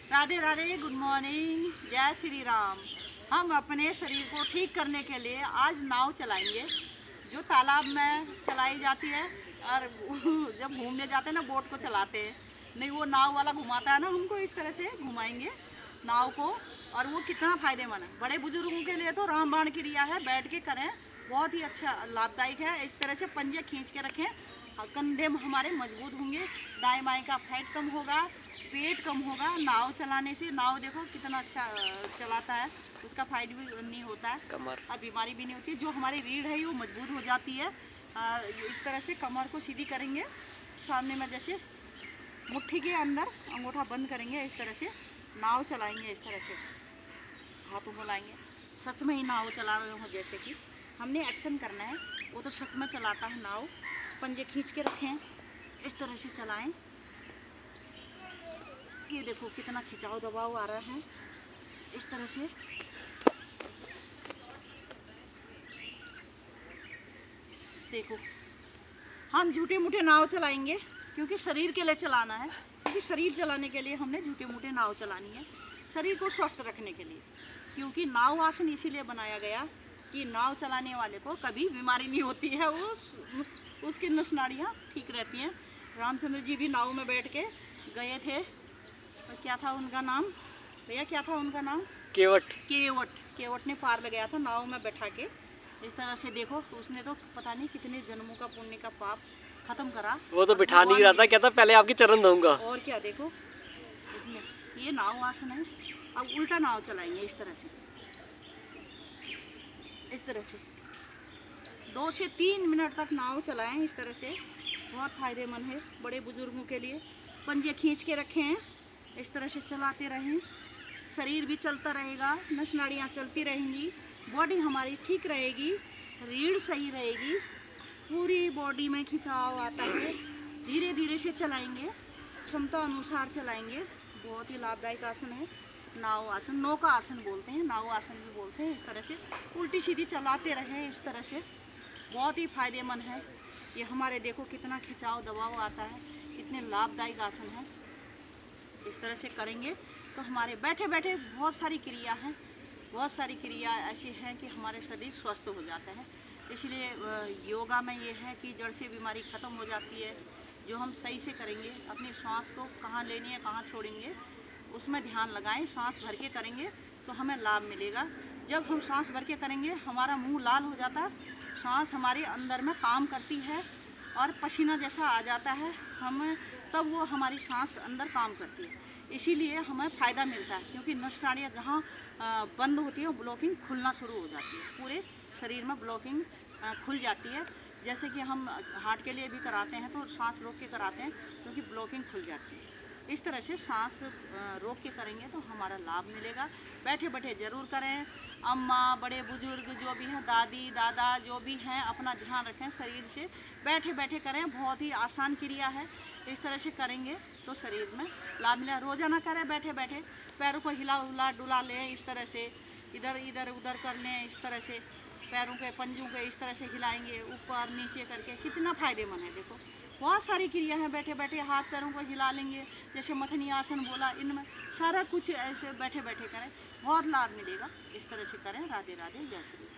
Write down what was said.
Radhe Radhe, good morning, जय श्री राम। हम अपने शरीर को ठीक करने के लिए आज नाव चलाएंगे, जो तालाब में चलाई जाती है। और जब घूमने जाते हैं ना, बोट को चलाते हैं, नहीं वो नाव वाला घुमाता है ना, हमको इस तरह से घुमाएंगे नाव को। और वो कितना फ़ायदेमंद है बड़े बुजुर्गों के लिए, तो रामबाण क्रिया है, बैठ के करें, बहुत ही अच्छा लाभदायक है। इस तरह से पंजे खींच के रखें, कंधे हमारे मजबूत होंगे, दाएं बाएं का फैट कम होगा, पेट कम होगा। नाव चलाने से, नाव देखो कितना अच्छा चलाता है, उसका फाइट भी नहीं होता है, कमर और बीमारी भी नहीं होती। जो हमारी रीढ़ है वो मजबूत हो जाती है। इस तरह से कमर को सीधी करेंगे, सामने में जैसे मुट्ठी के अंदर अंगूठा बंद करेंगे, इस तरह से नाव चलाएंगे, इस तरह से हाथों को लाएंगे। सच में ही नाव चला रहे हो, जैसे कि हमने एक्शन करना है, वो तो सच में चलाता है नाव। पंजे खींच के रखें, इस तरह से चलाएं। ये देखो कितना खिंचाव दबाव आ रहा है, इस तरह से देखो। हम झूठे मूठे नाव चलाएंगे क्योंकि शरीर के लिए चलाना है, क्योंकि शरीर चलाने के लिए हमने झूठे मूठे नाव चलानी है, शरीर को स्वस्थ रखने के लिए। क्योंकि नाव आसन इसीलिए बनाया गया कि नाव चलाने वाले को कभी बीमारी नहीं होती है, वो उसकी नस नाड़ियाँ ठीक रहती हैं। रामचंद्र जी भी नाव में बैठ के गए थे, तो क्या था उनका नाम भैया, क्या था उनका नाम? केवट। केवट, केवट ने पार लगाया था नाव में बैठा के। इस तरह से देखो, उसने तो पता नहीं कितने जन्मों का पुण्य का पाप खत्म करा। वो तो बिठा नहीं रहा था, कहता पहले आपके चरण धोऊंगा। और क्या, देखो ये नाव आसन है। अब उल्टा नाव चलाएंगे, इस तरह से, इस तरह से 2 से 3 मिनट तक नाव चलाएं, इस तरह से बहुत फायदेमंद है बड़े बुजुर्गों के लिए। पंजे खींच के रखे हैं, इस तरह से चलाते रहें, शरीर भी चलता रहेगा, नस नाड़ियाँ चलती रहेंगी, बॉडी हमारी ठीक रहेगी, रीढ़ सही रहेगी, पूरी बॉडी में खिंचाव आता है। धीरे धीरे से चलाएंगे, क्षमता अनुसार चलाएंगे। बहुत ही लाभदायक आसन है नाव आसन, नौका आसन बोलते हैं, नाव आसन भी बोलते हैं। इस तरह से उल्टी सीधी चलाते रहें, इस तरह से बहुत ही फायदेमंद है ये। हमारे देखो कितना खिंचाव दबाव आता है, कितने लाभदायक आसन है। इस तरह से करेंगे तो हमारे बैठे बैठे बहुत सारी क्रिया हैं, बहुत सारी क्रिया ऐसी हैं कि हमारे शरीर स्वस्थ हो जाता है। इसलिए योगा में ये है कि जड़ से बीमारी ख़त्म हो जाती है। जो हम सही से करेंगे, अपनी सांस को कहाँ लेनी है कहाँ छोड़ेंगे उसमें ध्यान लगाएं। सांस भर के करेंगे तो हमें लाभ मिलेगा। जब हम सांस भर के करेंगे, हमारा मुंह लाल हो जाता है, सांस हमारे अंदर में काम करती है और पसीना जैसा आ जाता है, हम तब वो हमारी सांस अंदर काम करती है। इसीलिए हमें फ़ायदा मिलता है, क्योंकि नस नाड़ियाँ जहाँ बंद होती है, ब्लॉकिंग खुलना शुरू हो जाती है, पूरे शरीर में ब्लॉकिंग खुल जाती है। जैसे कि हम हार्ट के लिए भी कराते हैं तो सांस रोक के कराते हैं, क्योंकि ब्लॉकिंग खुल जाती है। इस तरह से सांस रोक के करेंगे तो हमारा लाभ मिलेगा। बैठे बैठे ज़रूर करें। अम्मा, बड़े बुजुर्ग जो भी हैं, दादी दादा जो भी हैं, अपना ध्यान रखें, शरीर से बैठे बैठे करें। बहुत ही आसान क्रिया है, इस तरह से करेंगे तो शरीर में लाभ मिलेगा। रोज़ाना करें, बैठे बैठे पैरों को हिला उला डुला लें, इस तरह से इधर इधर उधर कर लें, इस तरह से पैरों के पंजों के इस तरह से हिलाएंगे, ऊपर नीचे करके, कितना फ़ायदेमंद है। देखो बहुत सारी क्रिया है, बैठे बैठे हाथ पैरों को हिला लेंगे, जैसे मथनी आसन बोला, इनमें सारा कुछ ऐसे बैठे बैठे करें, बहुत लाभ मिलेगा। इस तरह से करें। राधे राधे, जय श्री राम।